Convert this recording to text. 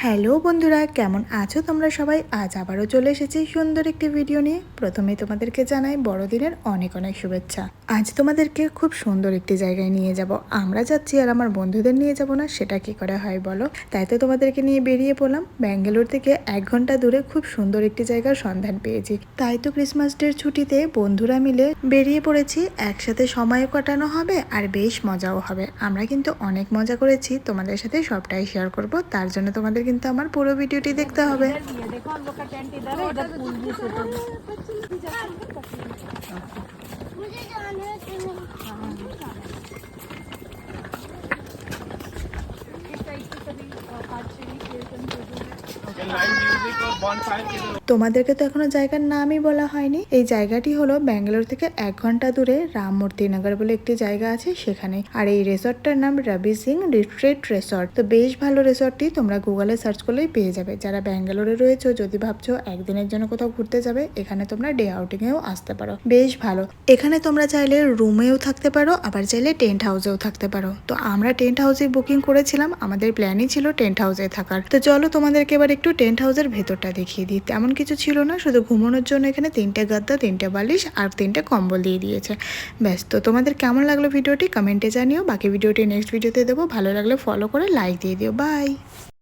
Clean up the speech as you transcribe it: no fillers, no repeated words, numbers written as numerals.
Hello বন্ধুরা, কেমন আছো তোমরা সবাই? আজ আবারও চলে এসেছি সুন্দর একটি ভিডিও নিয়ে। প্রথমেই তোমাদেরকে জানাই বড়দিনের অনেক অনেক শুভেচ্ছা। আজ তোমাদেরকে খুব সুন্দর একটি জায়গায় নিয়ে যাব। আমরা যাচ্ছি আর আমার বন্ধুদের নিয়ে যাব না, সেটা কি করে হয় বলো? তাই তো তোমাদেরকে নিয়ে বেরিয়ে পড়লাম। ব্যাঙ্গালোর থেকে 1 ঘন্টা দূরে খুব সুন্দর একটি জায়গার সন্ধান পেয়েছি। তাই তো ক্রিসমাস ডের ছুটিতে বন্ধুরা মিলে বেরিয়ে পড়েছি। একসাথে সময়ও কাটানো হবে আর বেশ মজাও হবে। আমরা কিন্তু অনেক মজা করেছি, তোমাদের সাথে সবটাই শেয়ার করব। তার জন্য তোমাদের কিন্তু আমার পুরো ভিডিওটি দেখতে হবে। देखो हम लोग का टेंट इधर है, इधर फूल भी सेट है। मुझे जाना है इस साइड से कभी आर्चरी कीर्तन जो है लाइव म्यूजिक और बॉनफायर के তোমাদেরকে তো এখনো জায়গার নামই বলা হয়নি। এই জায়গাটি হলো ব্যাঙ্গালোর থেকে 1 ঘন্টা দূরে রামমূর্তিনগর বলে একটি জায়গা আছে সেখানে। আর এই রিসর্টটার নাম রবি সিং রিট্রিট রিসর্ট। তো বেশ ভালো রিসর্টটি, তোমরা গুগলে সার্চ করলেই পেয়ে যাবে। যারা ব্যাঙ্গালোরে রয়েছে, যদি ভাবছো একদিনের জন্য কোথাও ঘুরতে যাবে, এখানে তোমরা ডে আউটিং এও আসতে পারো। বেশ ভালো। এখানে তোমরা চাইলে রুমেও থাকতে পারো, আবার চাইলে টেন্ট হাউসেও থাকতে পারো। তো আমরা টেন্ট হাউসে বুকিং করেছিলাম, আমাদের প্ল্যানই ছিল টেন্ট হাউসে থাকার। তো চলো তোমাদেরকে এবার একটু টেন্ট হাউসের ভেতরটা দেখিয়ে দিই। তেমন কিছু ছিল না, শুধু ঘুমানোর জন্য এখানে 3টে গাদ্দা, 3টে বালিশ আর 3টে কম্বল দিয়ে দিয়েছে। ব্যাস। তো তোমাদের কেমন লাগলো ভিডিওটি কমেন্টে জানিও। বাকি ভিডিওটি নেক্সট ভিডিওতে দেবো। ভালো লাগলে ফলো করে লাইক দিয়ে দিও। বাই।